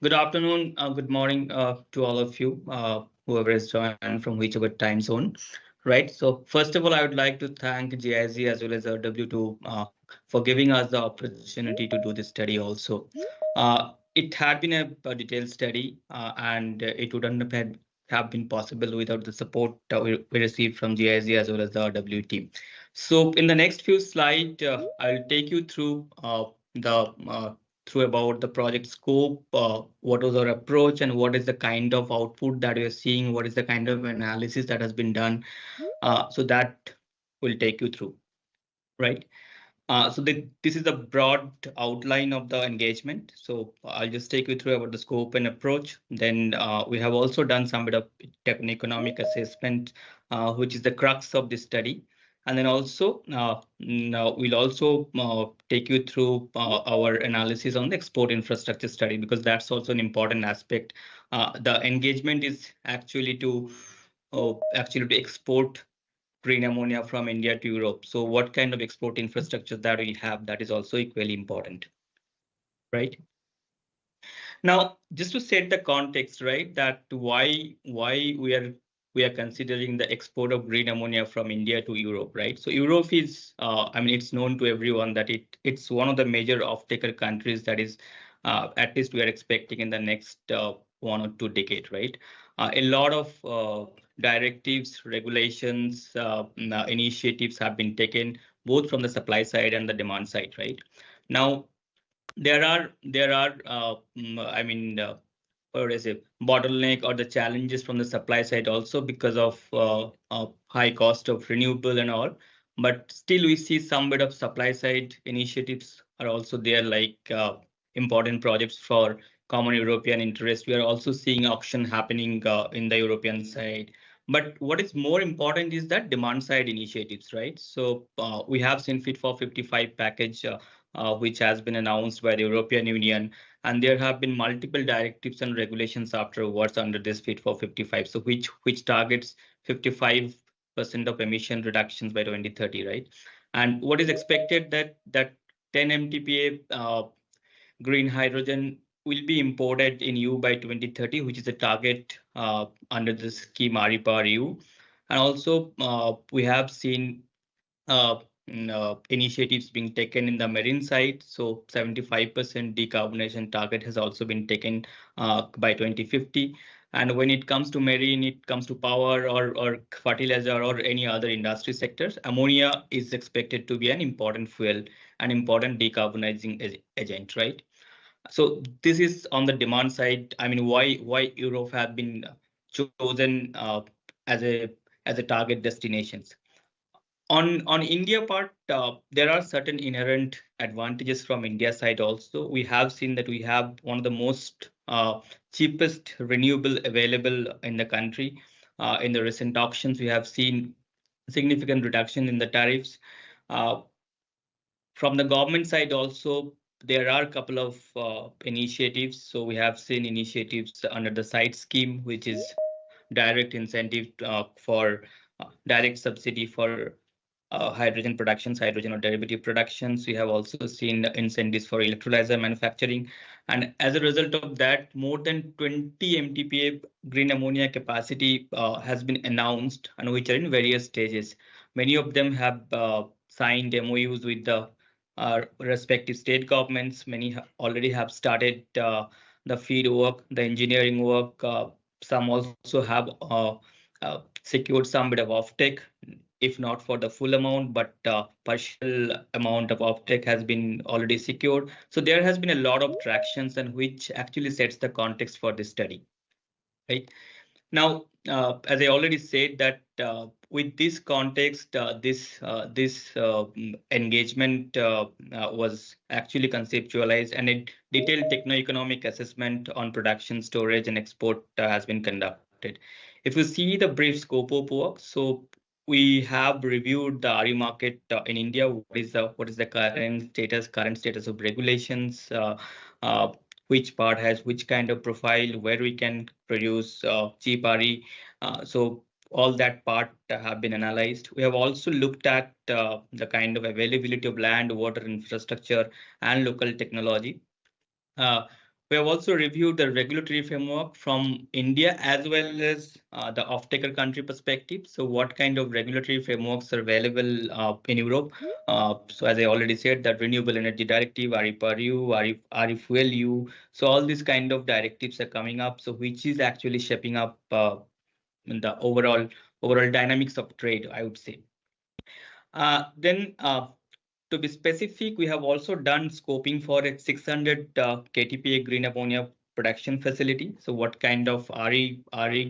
Good afternoon, good morning to all of you, whoever is joined from whichever time zone, right? So first of all, I would like to thank GIZ as well as W2 for giving us the opportunity to do this study also. It had been a detailed study and it wouldn't have been possible without the support we received from GIZ as well as the W team. So in the next few slides, I'll take you through the through about the project scope, what was our approach, and what is the kind of output that we are seeing, what is the kind of analysis that has been done. So that will take you through, right? This is the broad outline of the engagement. So I'll just take you through about the scope and approach. Then we have also done some bit of techno-economic assessment, which is the crux of this study. And then also, now we'll also take you through our analysis on the export infrastructure study, because that's also an important aspect. The engagement is actually to export green ammonia from India to Europe. So what kind of export infrastructure that we have, that is also equally important, right? Now, just to set the context, right, that why we are considering the export of green ammonia from India to Europe, right? So Europe is, I mean, it's known to everyone that it's one of the major off-taker countries that is, at least we are expecting in the next 1 or 2 decades, right? A lot of directives, regulations, initiatives have been taken both from the supply side and the demand side, right? Now, I mean, what is it, bottleneck or the challenges from the supply side also because of high cost of renewable and all. But still, we see some bit of supply side initiatives are also there, like important projects for common European interest. We are also seeing auction happening in the European side. But what is more important is that demand side initiatives, right? So we have seen Fit for 55 package, which has been announced by the European Union, and there have been multiple directives and regulations afterwards under this Fit for 55. So which targets 55% of emission reductions by 2030, right? And what is expected that 10 MTPA green hydrogen will be imported in EU by 2030, which is a target under the scheme REPower EU. And also, we have seen initiatives being taken in the marine side. So 75% decarbonization target has also been taken by 2050. And when it comes to marine, it comes to power or fertilizer or any other industry sectors, ammonia is expected to be an important fuel, an important decarbonizing agent, right? So this is on the demand side. I mean, why Europe have been chosen as a target destinations. On India part, there are certain inherent advantages from India side also. We have seen that we have one of the most cheapest renewable available in the country. In the recent auctions, we have seen significant reduction in the tariffs. Uh, from the government side also, there are a couple of initiatives. So we have seen initiatives under the site scheme, which is direct incentive for direct subsidy for hydrogen productions, hydrogen or derivative productions. We have also seen incentives for electrolyzer manufacturing. And as a result of that, more than 20 MTPA green ammonia capacity has been announced, and which are in various stages. Many of them have signed MOUs with the respective state governments. Many already have started the feed work, the engineering work. Some also have secured some bit of offtake, if not for the full amount, but partial amount of offtake has been already secured. So there has been a lot of tractions, and which actually sets the context for this study, right? Now, as I already said, that with this context, this engagement was actually conceptualized, and a detailed techno-economic assessment on production, storage, and export has been conducted. If you see the brief scope of work, so we have reviewed the RE market in India. What is the current status of regulations? Uh, which part has which kind of profile, where we can produce cheap RE. So all that part have been analyzed. We have also looked at the kind of availability of land, water infrastructure, and local technology. Uh, We have also reviewed the regulatory framework from India as well as the off-taker country perspective. So what kind of regulatory frameworks are available in Europe? So as I already said, that Renewable Energy Directive, RE-PER-U, RE-Fuel-U. So all these kind of directives are coming up. So which is actually shaping up in the overall dynamics of trade, I would say. Then to be specific, we have also done scoping for a 600 KTPA green ammonia production facility. So what kind of RE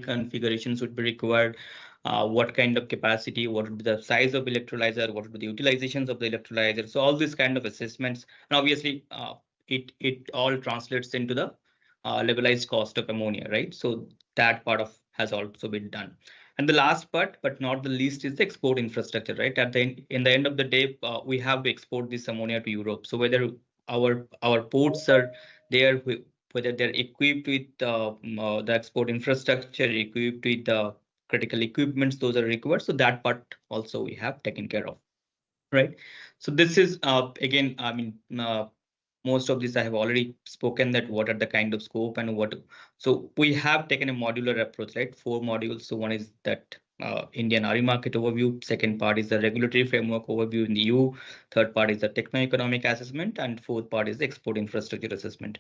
configurations would be required? What kind of capacity? What would be the size of electrolyzer? What would be the utilizations of the electrolyzer? So all these kind of assessments. And obviously, it all translates into the levelized cost of ammonia, right? So that part of has also been done. And the last part, but not the least, is the export infrastructure, right? In the end of the day, we have to export this ammonia to Europe. So whether our ports are there, whether they're equipped with the export infrastructure, equipped with the critical equipments, those are required. So that part also we have taken care of, right? So this is again, I mean, most of this I have already spoken that what are the kind of scope and what. So we have taken a modular approach, right? 4 modules. So one is that Indian RE market overview. Second part is the regulatory framework overview in the EU. Third part is the techno-economic assessment, and fourth part is the export infrastructure assessment.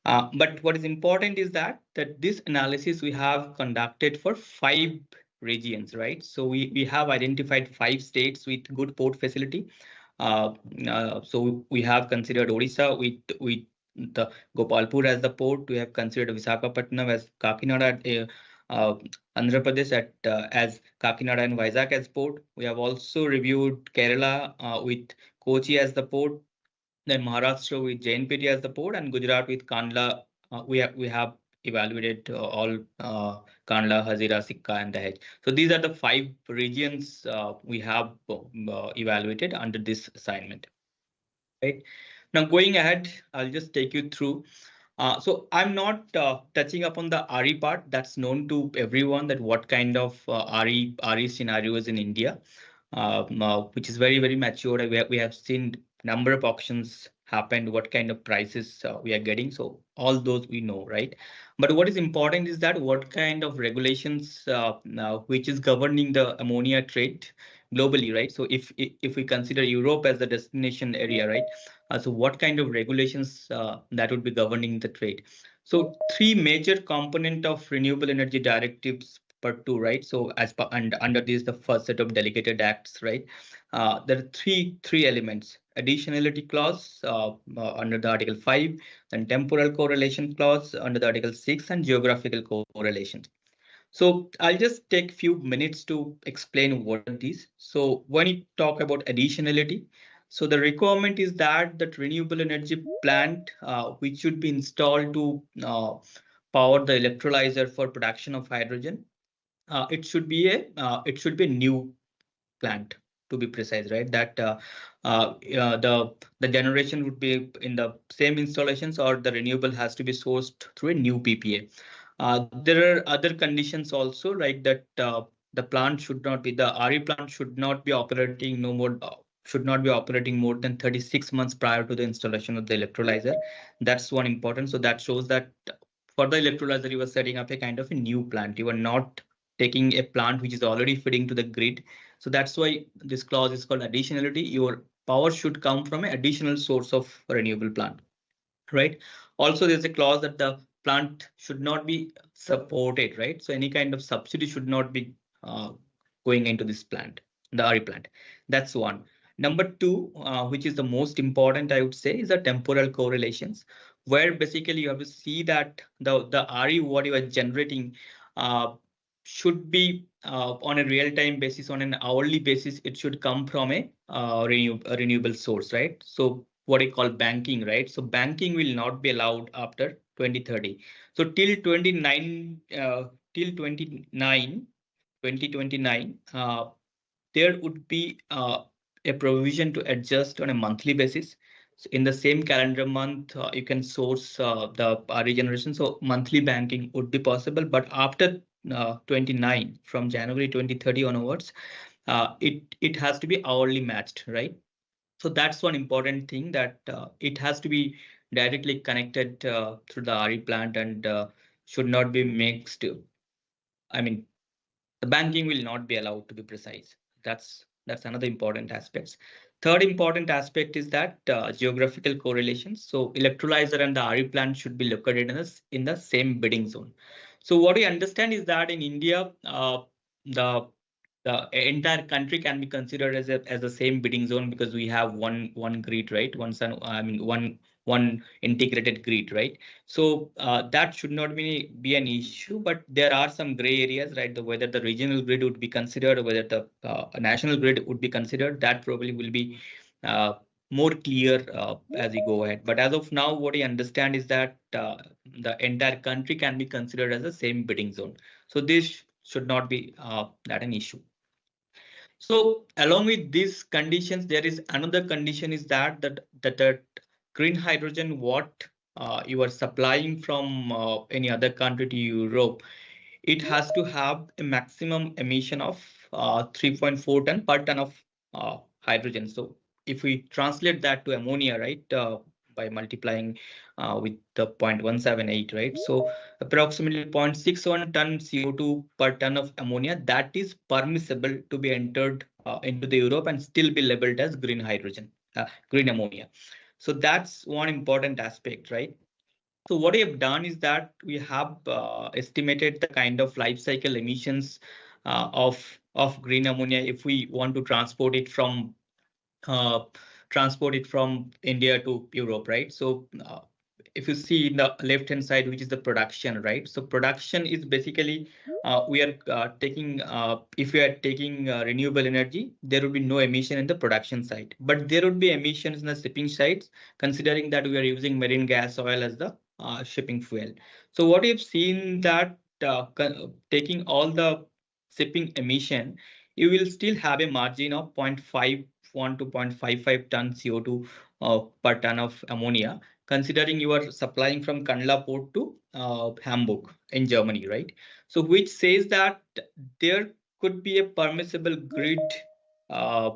But what is important is that this analysis we have conducted for 5 regions, right? So we have identified 5 states with good port facility. So we have considered Odisha with the Gopalpur as the port. We have considered Visakhapatnam as Kakinada, Andhra Pradesh as Kakinada and Vizag as port. We have also reviewed Kerala with Kochi as the port, then Maharashtra with JNPT as the port, and Gujarat with Kandla. We have evaluated all Kandla, Hazira, Sikka, and Dahej. So these are the 5 regions we have evaluated under this assignment. Right now, going ahead, I'll just take you through. So I'm not touching upon the RE part. That's known to everyone that what kind of RE scenarios in India, which is very mature. We have seen number of auctions happened, what kind of prices we are getting. So all those we know, right? But what is important is that what kind of regulations now which is governing the ammonia trade globally, right? So if we consider Europe as the destination area, right? So what kind of regulations that would be governing the trade? So 3 major component of renewable energy directives per 2, right? So as per and under this, the first set of delegated acts, right? There are three elements: additionality clause under the Article 5, then temporal correlation clause under the Article 6, and geographical correlation. So I'll just take few minutes to explain what are these. So when you talk about additionality, so the requirement is that renewable energy plant which should be installed to power the electrolyzer for production of hydrogen, it should be a new plant, to be precise, right? That the generation would be in the same installations, or the renewable has to be sourced through a new PPA. There are other conditions also, right? That the RE plant should not be operating no more. Should not be operating more than 36 months prior to the installation of the electrolyzer. That's one important. So that shows that for the electrolyzer, you are setting up a kind of a new plant. You are not taking a plant which is already feeding to the grid. So that's why this clause is called additionality. Your power should come from an additional source of renewable plant, right? Also, there's a clause that the plant should not be supported, right? So any kind of subsidy should not be going into this plant, the RE plant. That's one. Number two, which is the most important, I would say, is the temporal correlations, where basically you have to see that the RE what you are generating uh, should be on a real-time basis, on an hourly basis. It should come from a renewable source, right? So what I call banking, right? So banking will not be allowed after 2030. So till 29, till 29, 2029, there would be a provision to adjust on a monthly basis. So in the same calendar month, you can source the regeneration. So monthly banking would be possible, but after 29, from January 2030 onwards, it has to be hourly matched, right? So that's one important thing, that it has to be directly connected through the RE plant and should not be mixed. I mean, the banking will not be allowed to be precise. That's another important aspect. Third important aspect is that geographical correlations. So electrolyzer and the RE plant should be located in the same bidding zone. So what we understand is that in India, the the entire country can be considered as the same bidding zone because we have one grid, right? I mean one integrated grid, right? So that should not be an issue, but there are some gray areas, right? Whether the regional grid would be considered or whether the national grid would be considered, that probably will be uh, more clear as we go ahead. But as of now, what I understand is that the entire country can be considered as the same bidding zone. So this should not be that an issue. So along with these conditions, there is another condition is that green hydrogen what you are supplying from any other country to Europe, it has to have a maximum emission of 3.4 ton per ton of hydrogen. So if we translate that to ammonia, right, by multiplying with the 0.178, right? So approximately 0.61 ton CO2 per ton of ammonia that is permissible to be entered into the Europe and still be labeled as green hydrogen, green ammonia. So that's one important aspect, right? So what we have done is that we have estimated the kind of life cycle emissions of green ammonia if we want to uh, transport it from India to Europe, right? So if you see in the left hand side, which is the production, right? So production is basically we are taking if we are taking renewable energy, there would be no emission in the production side, but there would be emissions in the shipping sides, considering that we are using marine gas oil as the shipping fuel. So what we've seen that taking all the shipping emission, you will still have a margin of 0.51 to 0.55 ton CO2 per ton of ammonia, considering you are supplying from Kandla port to Hamburg in Germany, right? So which says that there could be a permissible grid, a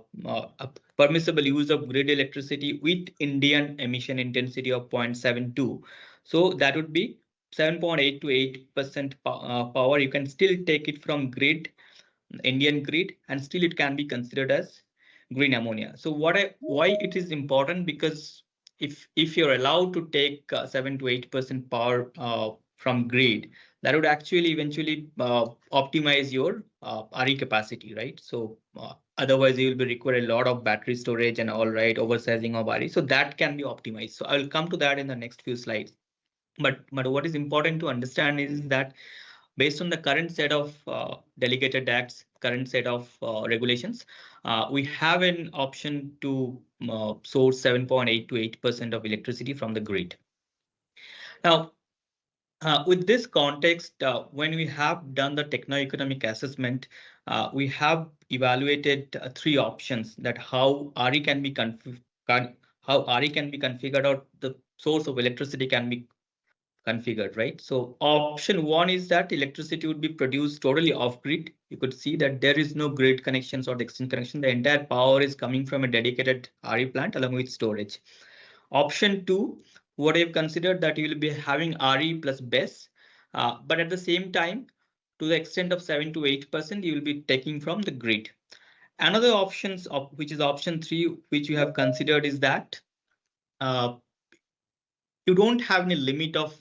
permissible use of grid electricity with Indian emission intensity of 0.72. So that would be 7.8 to 8% power. You can still take it from grid, Indian grid, and still it can be considered as green ammonia. So why it is important, because if you're allowed to take 7 to 8% power from grid, that would actually eventually optimize your RE capacity, right? So otherwise you will be require a lot of battery storage and all, right, oversizing of RE. So that can be optimized. So I will come to that in the next few slides. But what is important to understand is that based on the current set of delegated acts, current set of regulations, we have an option to source 7.8 to 8% of electricity from the grid. Now, with this context, when we have done the techno-economic assessment, we have evaluated three options that how RE can be how RE can be configured, or the source of electricity can be configured, right? So option one is that electricity would be produced totally off grid. You could see that there is no grid connections or the external connection. The entire power is coming from a dedicated RE plant along with storage. Option two, what I've considered that you will be having RE plus BESS, but at the same time, to the extent of 7 to 8%, you will be taking from the grid. Another options of which is option three, which you have considered, is that uh, you don't have any limit of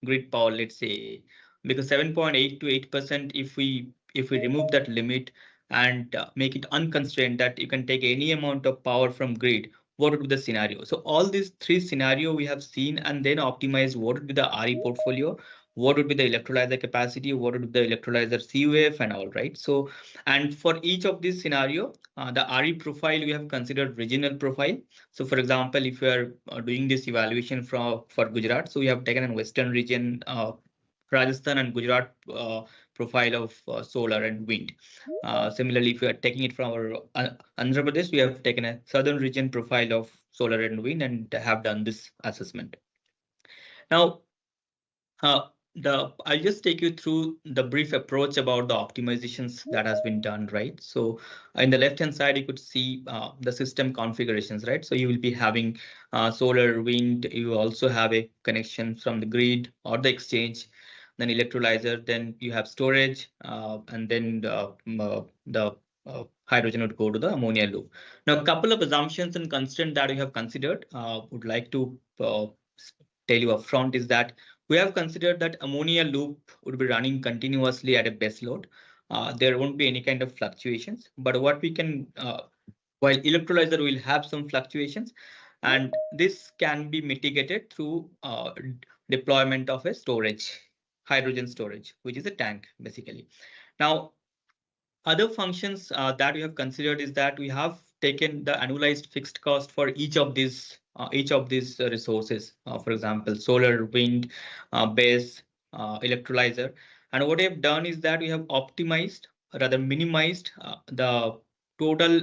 grid power, let's say, because 7.8 to 8%, if we remove that limit and make it unconstrained, that you can take any amount of power from grid, what would be the scenario? So all these three scenario we have seen and then optimize what would be the RE portfolio, what would be the electrolyzer capacity, what would be the electrolyzer CUF and all, right? So, and for each of these scenario, the RE profile we have considered regional profile. So for example, if you are doing this evaluation for Gujarat, so we have taken a western region, Rajasthan and Gujarat profile of solar and wind. Similarly, if you are taking it from our Andhra Pradesh, we have taken a southern region profile of solar and wind and have done this assessment. Now, I'll just take you through the brief approach about the optimizations that has been done, right? So in the left-hand side, you could see the system configurations, right? So you will be having solar, wind. You also have a connection from the grid or the exchange, then electrolyzer, then you have storage, and then the hydrogen would go to the ammonia loop. Now, a couple of assumptions and constraints that we have considered, would like to tell you upfront is that we have considered that ammonia loop would be running continuously at a base load. There won't be any kind of fluctuations, but what we can, while electrolyzer will have some fluctuations, and this can be mitigated through deployment of a storage, hydrogen storage, which is a tank basically. Now, other functions that we have considered is that we have taken the annualized fixed cost for each of these resources. For example, solar, wind, base, electrolyzer. And what we have done is that we have optimized, rather minimized the total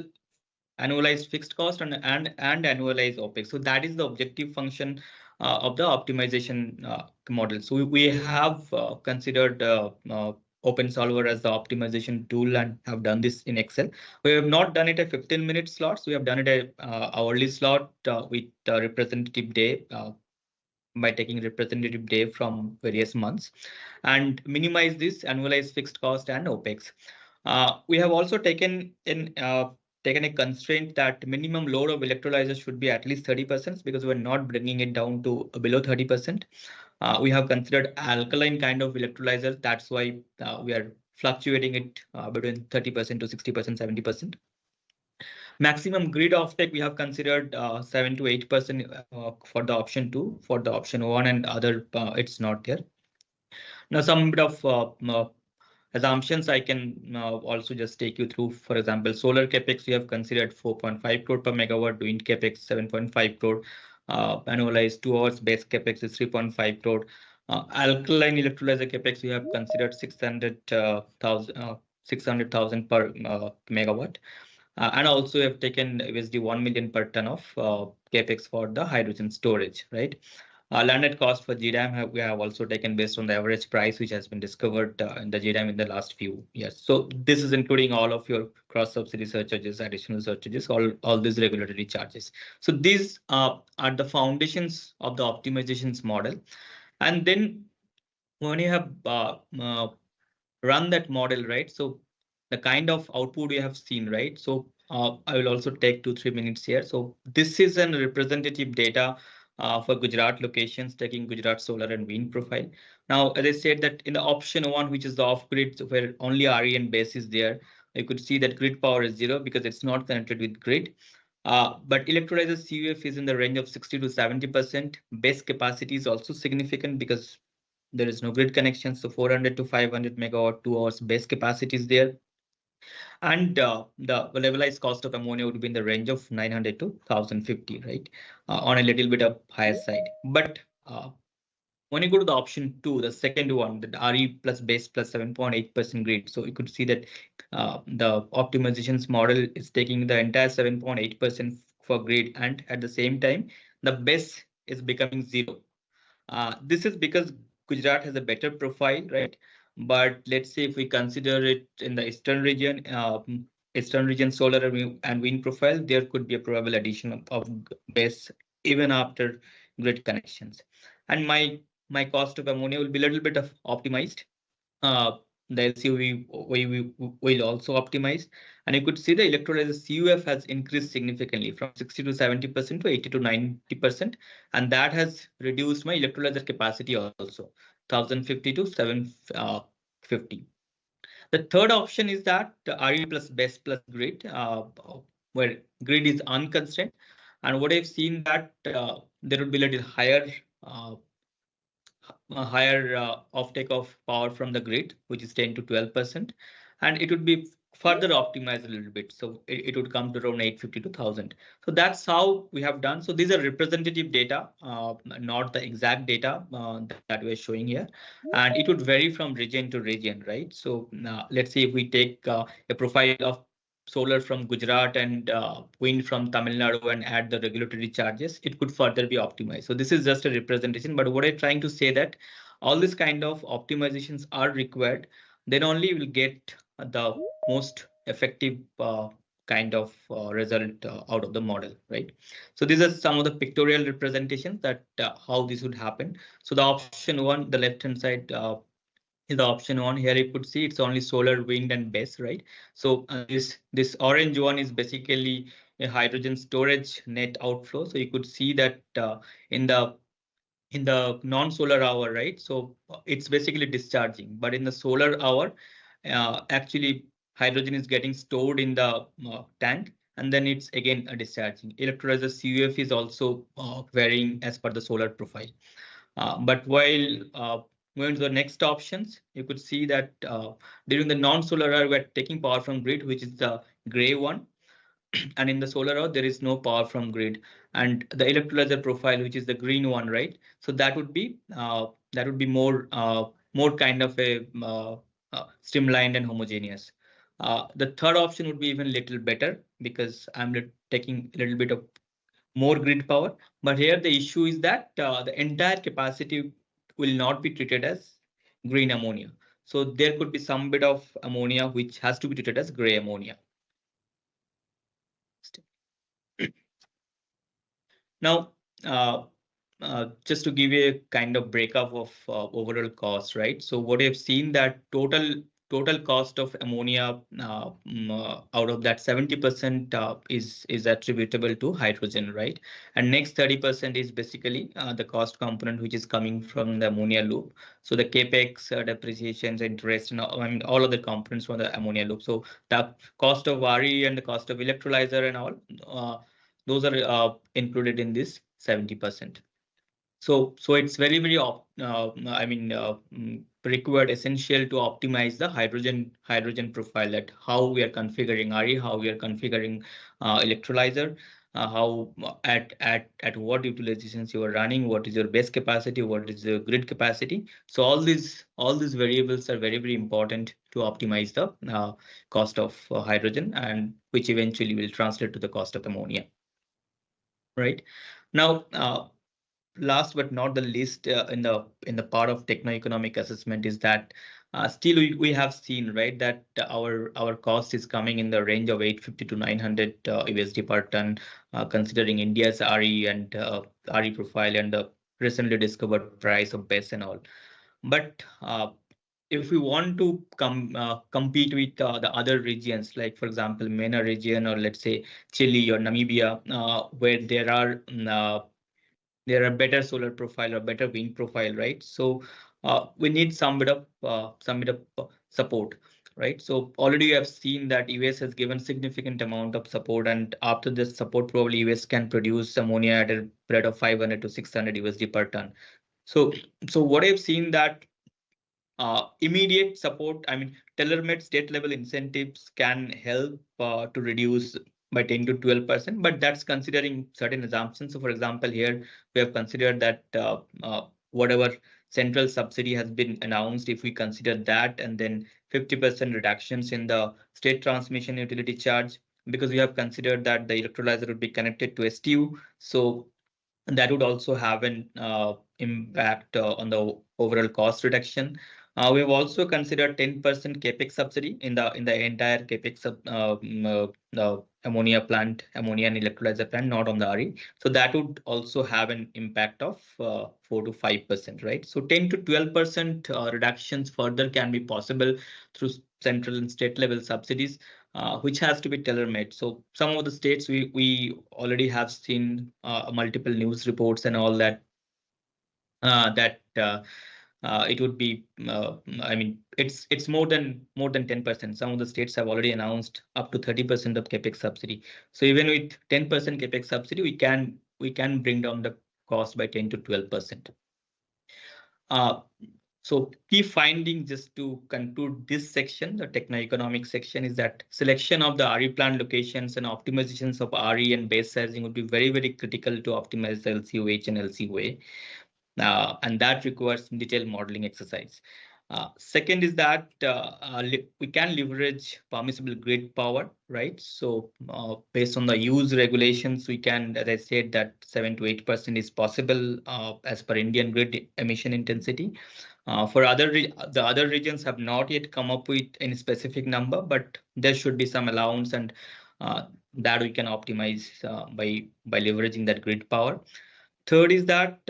annualized fixed cost and annualized OpEx. So that is the objective function of the optimization model. So we have considered Open Solver as the optimization tool and have done this in Excel. We have not done it a 15-minute slots. We have done it a hourly slot with representative day, by taking representative day from various months, and minimize this annualized fixed cost and OpEx. We have also taken a constraint that minimum load of electrolyzers should be at least 30%, because we're not bringing it down to below 30%. We have considered alkaline kind of electrolyzers. That's why we are fluctuating it between 30% to 60%, 70%. Maximum grid offtake, we have considered 7 to 8% for the option 2. For the option 1 and other, it's not there. Now, some bit of assumptions I can also just take you through. For example, solar capex, we have considered 4.5 crore per megawatt, wind capex 7.5 crore, annualized 2 hours base capex is 3.5 crore. Alkaline electrolyzer capex, we have considered 600,000 per megawatt. And also we have taken USD 1 million per ton of capex for the hydrogen storage, right? Landed cost for GDAM we have also taken based on the average price which has been discovered in the GDAM in the last few years. So this is including all of your cross subsidy surcharges, additional surcharges, all these regulatory charges. So these are the foundations of the optimizations model. And then when you have run that model, right? So the kind of output we have seen, right? So I will also take 2-3 minutes here. So this is an representative data for Gujarat locations, taking Gujarat solar and wind profile. Now, as I said, that in the option 1, which is the off-grid, where only RE and base is there, you could see that grid power is 0 because it's not connected with grid. But electrolyzer CUF is in the range of 60 to 70%. Base capacity is also significant because there is no grid connection. So 400 to 500 megawatt 2 hours base capacity is there. And the levelized cost of ammonia would be in the range of 900 to 1050, right? On a little bit of higher side. But when you go to the option 2, the second one, the RE plus base plus 7.8% grid. So you could see that the optimizations model is taking the entire 7.8% for grid, and at the same time, the base is becoming 0. This is because Gujarat has a better profile, right? But let's say if we consider it in the eastern region solar and wind profile, there could be a probable addition of base even after grid connections. And my cost of ammonia will be a little bit of optimized. Uh, the LCOE we will also optimize, and you could see the electrolyzer CUF has increased significantly from 60 to 70% to 80 to 90%, and that has reduced my electrolyzer capacity also 1050 to 750. The third option is that the RE plus base plus grid, where grid is unconstrained, and what I've seen that there would be a little higher offtake of power from the grid, which is 10 to 12%, and it would be further optimized a little bit. So it would come to around 850 to 1000. So that's how we have done. So these are representative data, not the exact data that we're showing here. And it would vary from region to region, right? So let's say if we take a profile of solar from Gujarat and wind from Tamil Nadu and add the regulatory charges, it could further be optimized. So this is just a representation. But what I'm trying to say that all these kind of optimizations are required, then only we'll get the most effective kind of result out of the model, right? So these are some of the pictorial representations that how this would happen. So the option one, the left hand side, is the option one. Here you could see it's only solar, wind, and BESS, right? So this orange one is basically a hydrogen storage net outflow. So you could see that in the non-solar hour, right? So it's basically discharging, but in the solar hour, actually hydrogen is getting stored in the tank, and then it's again discharging. Electrolyzer CUF is also varying as per the solar profile. But while going to the next options, you could see that during the non-solar hour, we're taking power from grid, which is the gray one, and in the solar hour there is no power from grid, and the electrolyzer profile, which is the green one, right? So that would be more kind of a streamlined and homogeneous. The third option would be even little better because I'm taking a little bit of more grid power, but here the issue is that the entire capacity will not be treated as green ammonia. So there could be some bit of ammonia which has to be treated as gray ammonia. Now, uh, just to give you a kind of breakup of overall cost, right? So what you've seen that total cost of ammonia out of that 70% is attributable to hydrogen, right? And next 30% is basically the cost component which is coming from the ammonia loop. So the capex, depreciations, interest, and I mean all of the components from the ammonia loop. So the cost of RE and the cost of electrolyzer and all. Those are included in this 70%. So it's very required essential to optimize the hydrogen profile, that how we are configuring RE, how we are configuring electrolyzer, how at what utilizations you are running, what is your base capacity, what is your grid capacity. So all these variables are very important to optimize the cost of hydrogen, and which eventually will translate to the cost of ammonia. Right now, last but not the least, in the part of techno-economic assessment is that still we have seen, right, that our cost is coming in the range of 850 to 900 USD per ton, considering India's RE and RE profile and the recently discovered price of BESS and all. But if we want to compete with the other regions, like for example, MENA region, or let's say Chile or Namibia, where there are better solar profile or better wind profile, right? So we need some bit of support, right? So already you have seen that US has given significant amount of support, and after this support, probably US can produce ammonia at a rate of 500 to 600 USD per ton. So what I've seen that immediate support, I mean, tailor-made state-level incentives can help to reduce by 10 to 12%, but that's considering certain assumptions. So, for example, here we have considered that whatever central subsidy has been announced, if we consider that, and then 50% reductions in the state transmission utility charge, because we have considered that the electrolyzer would be connected to STU. So that would also have an impact on the overall cost reduction. We've also considered 10% capex subsidy in the entire capex the ammonia plant, ammonia and electrolyzer plant, not on the RE. So that would also have an impact of 4 to 5%, right? So 10 to 12% reductions further can be possible through central and state level subsidies, which has to be tailor-made. So some of the states we already have seen multiple news reports and all that that it would be I mean it's more than 10%. Some of the states have already announced up to 30% of capex subsidy. So even with 10% capex subsidy, we can bring down the cost by 10 to 12%. So key finding, just to conclude this section, the techno-economic section, is that selection of the RE plant locations and optimizations of RE and base sizing would be very critical to optimize the LCOH and LCOA. And that requires detailed modeling exercise. Second is that we can leverage permissible grid power, right? So based on the use regulations, we can, as I said, that 7 to 8% is possible as per Indian grid emission intensity. For the other regions have not yet come up with any specific number, but there should be some allowance, and uh, that we can optimize by leveraging that grid power. Third is that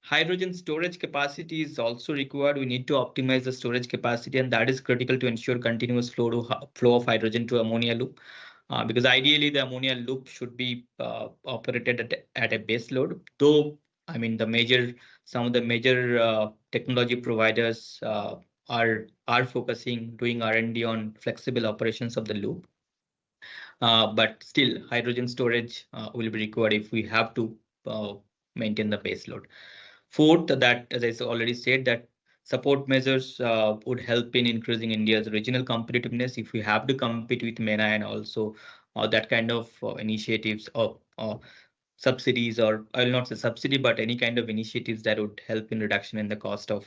hydrogen storage capacity is also required. We need to optimize the storage capacity, and that is critical to ensure continuous flow of hydrogen to ammonia loop. Because ideally, the ammonia loop should be operated at a base load. Though, I mean, some of the major technology providers are focusing, doing R&D on flexible operations of the loop. But still, hydrogen storage will be required if we have to uh, maintain the base load. Fourth, that as I already said, that support measures would help in increasing India's regional competitiveness if we have to compete with MENA, and also that kind of initiatives or subsidies, or I will not say subsidy, but any kind of initiatives that would help in reduction in the cost of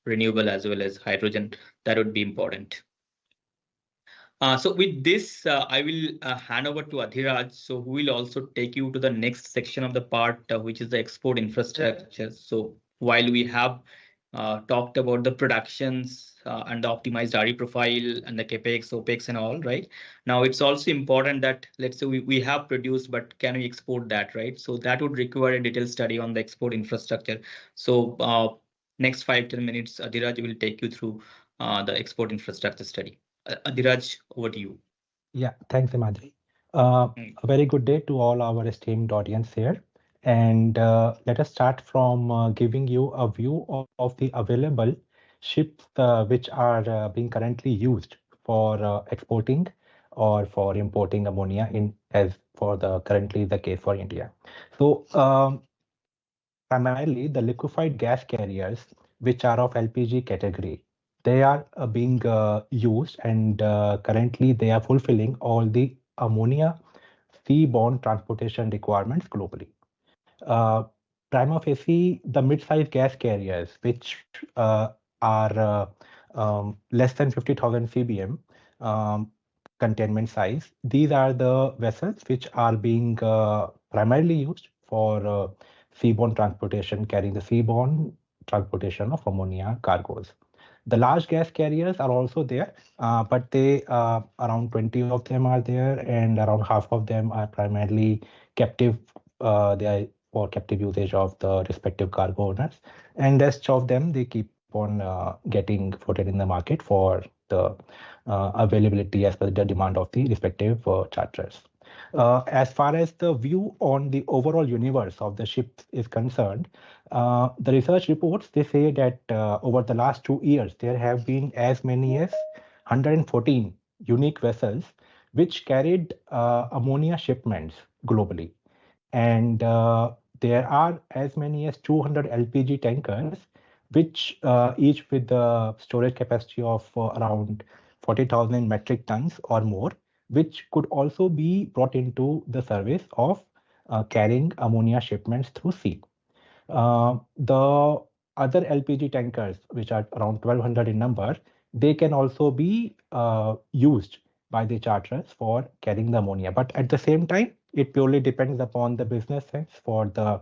renewable as well as hydrogen, that would be important. So with this, I will hand over to Adhiraj, so who will also take you to the next section of the part, which is the export infrastructure. So while we have talked about the productions and the optimized RE profile and the capex, opex, and all, right? Now it's also important that, let's say we have produced, but can we export that, right? So that would require a detailed study on the export infrastructure. So next 5-10 minutes, Adhiraj will take you through the export infrastructure study. Adhiraj, over to you. Yeah, thanks, Imadri. Mm. A very good day to all our esteemed audience here. And let us start from giving you a view of the available ships which are being currently used for exporting or for importing ammonia in as for the currently the case for India. So primarily the liquefied gas carriers which are of LPG category, they are being used, and currently they are fulfilling all the ammonia seaborne transportation requirements globally. Uh, Prima facie, the mid-sized gas carriers, which are less than 50,000 cbm um, containment size, these are the vessels which are being primarily used for seaborne transportation, carrying the seaborne transportation of ammonia cargoes. The large gas carriers are also there, but they around 20 of them are there, and around half of them are primarily captive. They are for captive usage of the respective cargo owners, and rest of them they keep on getting floated in the market for the availability as per the demand of the respective charters. As far as the view on the overall universe of the ships is concerned, the research reports they say that over the last 2 years there have been as many as 114 unique vessels which carried ammonia shipments globally, and there are as many as 200 LPG tankers, which each with the storage capacity of around 40,000 metric tons or more, which could also be brought into the service of carrying ammonia shipments through sea. The other LPG tankers, which are around 1,200 in number, they can also be used by the charterers for carrying the ammonia. But at the same time, it purely depends upon the business sense for the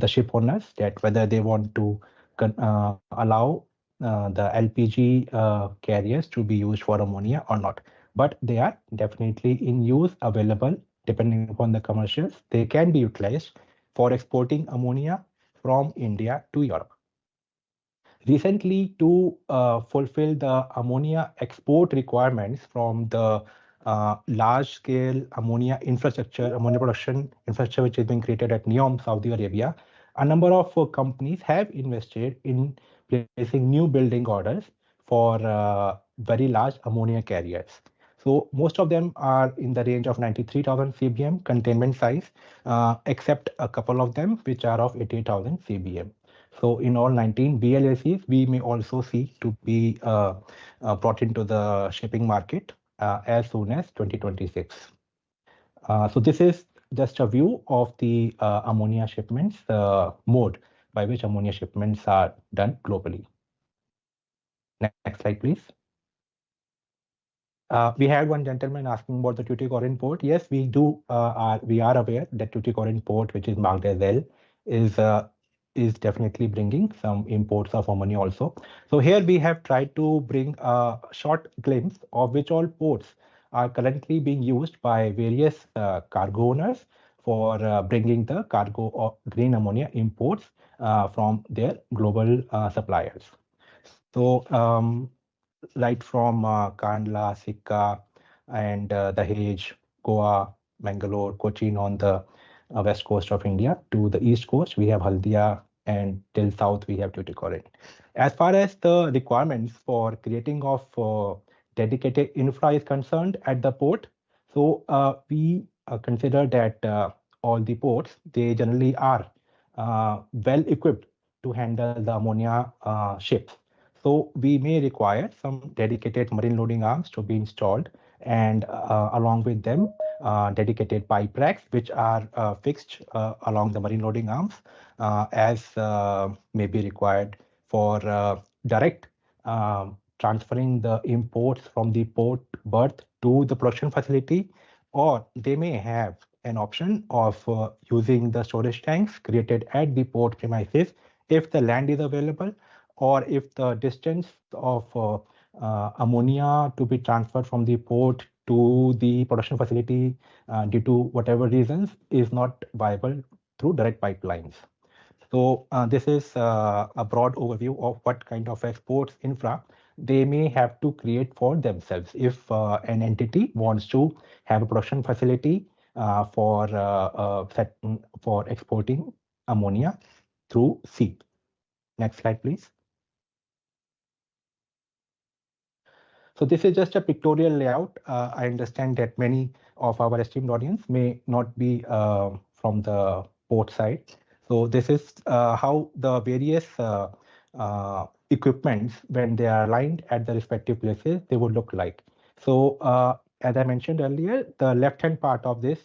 ship owners, that whether they want to allow the LPG carriers to be used for ammonia or not. But they are definitely in use, available, depending upon the commercials. They can be utilized for exporting ammonia from India to Europe. Recently, to fulfill the ammonia export requirements from the large-scale ammonia infrastructure, ammonia production infrastructure, which is being created at NEOM, Saudi Arabia, a number of companies have invested in placing new building orders for very large ammonia carriers. So most of them are in the range of 93,000 cbm containment size, except a couple of them which are of 88,000 cbm. So in all 19 BLACs, we may also see to be brought into the shipping market as soon as 2026. So this is just a view of the ammonia shipments mode by which ammonia shipments are done globally. Next slide, please. We had one gentleman asking about the Tuticorin port. Yes, we are aware that Tuticorin port, which is marked as L, is is definitely bringing some imports of ammonia also. So here we have tried to bring a short glimpse of which all ports are currently being used by various cargo owners for bringing the cargo of green ammonia imports from their global suppliers. So right from Kandla, Sikka, and Dahej, Goa, Mangalore, Cochin on the west coast of India to the east coast, we have Haldia, and till south we have Tuticorin. As far as the requirements for creating of dedicated infra is concerned at the port, so we consider that all the ports, they generally are well equipped to handle the ammonia ships. So we may require some dedicated marine loading arms to be installed, and along with them, dedicated pipe racks, which are fixed along the marine loading arms, as may be required for direct transferring the imports from the port berth to the production facility, or they may have an option of using the storage tanks created at the port premises if the land is available, or if the distance of ammonia to be transferred from the port to the production facility due to whatever reasons is not viable through direct pipelines. So this is a broad overview of what kind of exports infra they may have to create for themselves if an entity wants to have a production facility for exporting ammonia through sea. Next slide, please. So this is just a pictorial layout. I understand that many of our esteemed audience may not be from the port side. So this is how the various equipments, when they are aligned at the respective places, they would look like. So as I mentioned earlier, the left-hand part of this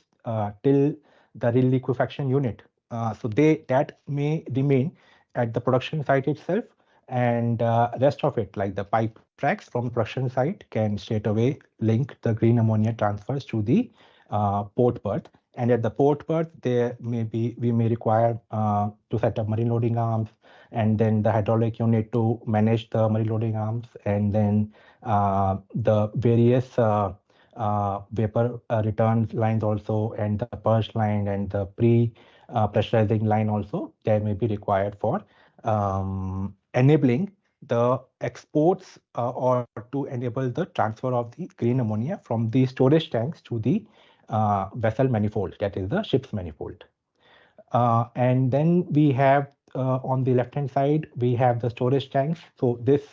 till the reliquefaction unit. So that may remain at the production site itself, and rest of it, like the pipe tracks from production site, can straight away link the green ammonia transfers to the port berth. And at the port berth, we may require to set up marine loading arms, and then the hydraulic unit to manage the marine loading arms, and then the various vapor return lines also, and the purge line, and the pre pressurizing line also, they may be required for enabling the exports or to enable the transfer of the green ammonia from the storage tanks to the vessel manifold, that is the ship's manifold. And then we have on the left hand side, we have the storage tanks. So this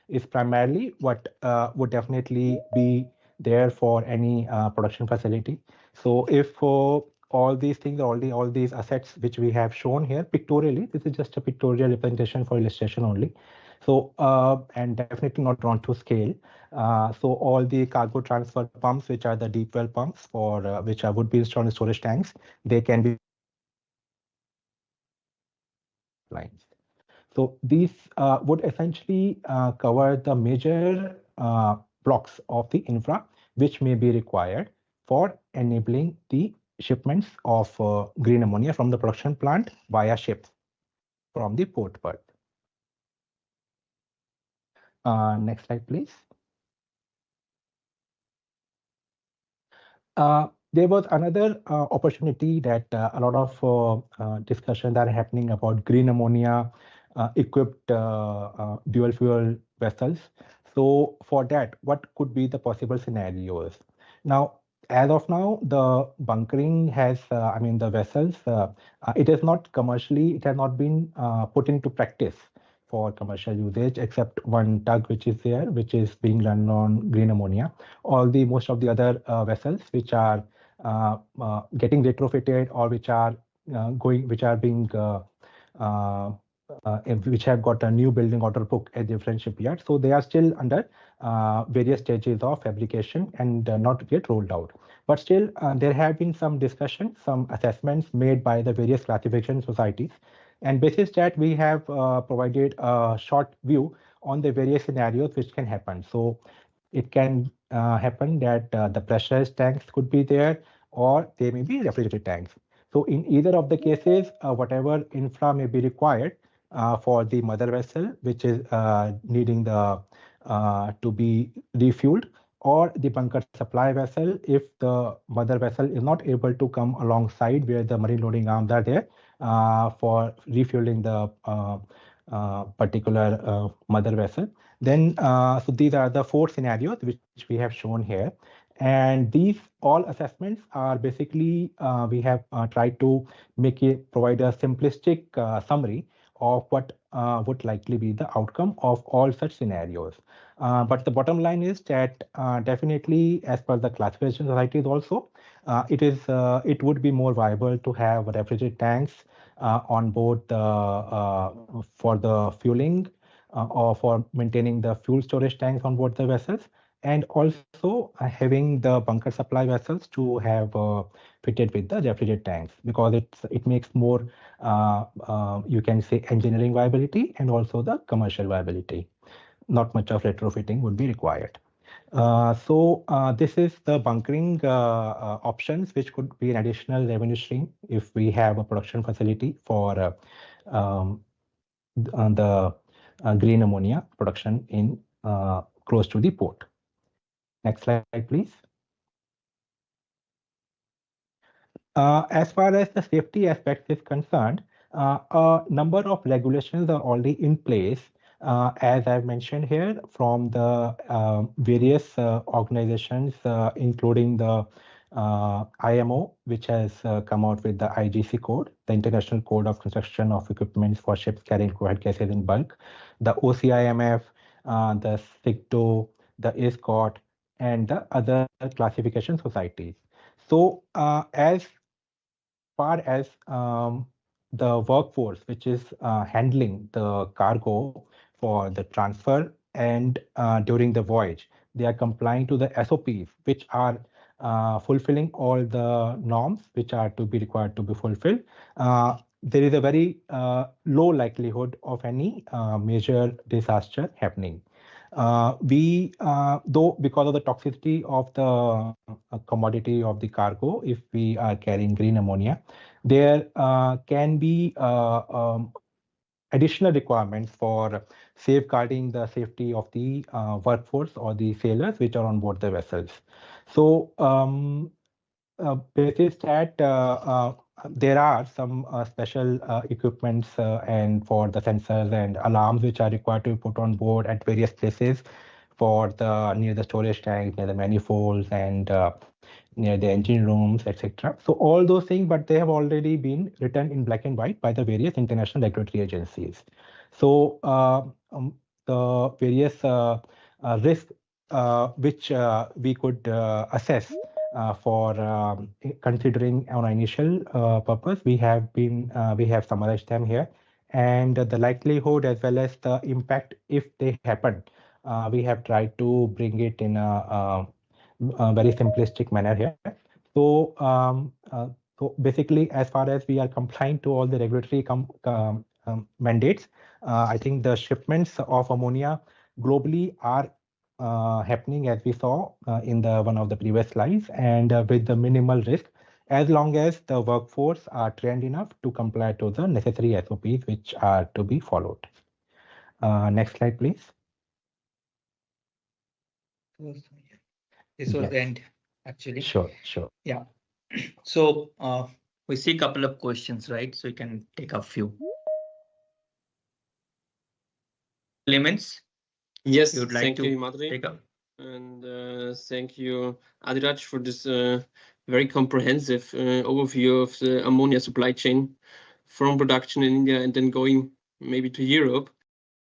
is primarily what would definitely be there for any production facility. So if all these things, all these assets which we have shown here pictorially, this is just a pictorial representation for illustration only. So and definitely not drawn to scale. So all the cargo transfer pumps, which are the deep well pumps for which would be installed in storage tanks, they can be lines. So these would essentially cover the major blocks of the infra which may be required for enabling the shipments of green ammonia from the production plant via ships from the port berth. Next slide, please. There was another opportunity that a lot of discussions are happening about green ammonia equipped dual fuel vessels. So for that, what could be the possible scenarios? Now, as of now, the bunkering has, I mean, the vessels, it is not commercially, it has not been put into practice for commercial usage, except one tug which is there, which is being run on green ammonia. Most of the other vessels which are getting retrofitted, or which are being which have got a new building order book at different shipyards. So they are still under various stages of fabrication and not yet rolled out. But still, there have been some discussion, some assessments made by the various classification societies. And basis that, we have provided a short view on the various scenarios which can happen. So it can happen that the pressurized tanks could be there, or they may be refrigerated tanks. So in either of the cases, whatever infra may be required for the mother vessel, which is needing the to be refueled, or the bunker supply vessel, if the mother vessel is not able to come alongside where the marine loading arms are there for refueling the particular mother vessel, then so these are the four scenarios which we have shown here. And these all assessments are basically we have tried to make it provide a simplistic summary of what would likely be the outcome of all such scenarios. But the bottom line is that definitely, as per the classification societies also, it would be more viable to have refrigerated tanks on board for the fueling or for maintaining the fuel storage tanks on board the vessels, and also having the bunker supply vessels to have fitted with the refrigerated tanks, because it makes more you can say engineering viability and also the commercial viability. Not much of retrofitting would be required. This is the bunkering options, which could be an additional revenue stream if we have a production facility for the green ammonia production in close to the port. Next slide, please. As far as the safety aspect is concerned, a number of regulations are already in place, as I've mentioned here, from the various organizations, including the IMO, which has come out with the IGC code, the International Code of Construction of Equipment for Ships Carrying Coated Gases in Bulk, the OCIMF, the SIGTO, the ISCOT, and the other classification societies. So, as far as the workforce, which is handling the cargo for the transfer and during the voyage, they are complying to the SOPs, which are fulfilling all the norms which are to be required to be fulfilled. There is a very low likelihood of any major disaster happening. Though because of the toxicity of the commodity of the cargo, if we are carrying green ammonia, there can be additional requirements for safeguarding the safety of the workforce or the sailors which are on board the vessels. So, basis that there are some special equipments and for the sensors and alarms which are required to be put on board at various places for the near the storage tanks, near the manifolds, and near the engine rooms, etc. So all those things, but they have already been written in black and white by the various international regulatory agencies. So the various risks which we could assess for considering on initial purpose, we have summarized them here, and the likelihood as well as the impact if they happen, we have tried to bring it in a very simplistic manner here. So, so basically, as far as we are complying to all the regulatory mandates, I think the shipments of ammonia globally are happening as we saw in the one of the previous slides, and with the minimal risk, as long as the workforce are trained enough to comply to the necessary SOPs which are to be followed. Next slide, please. This was the end, actually. Sure. Yeah. So we see a couple of questions, right? So you can take a few elements. Yes, you'd like thank you, to Himadri. take up. And thank you, Adiraj, for this very comprehensive overview of the ammonia supply chain from production in India and then going maybe to Europe.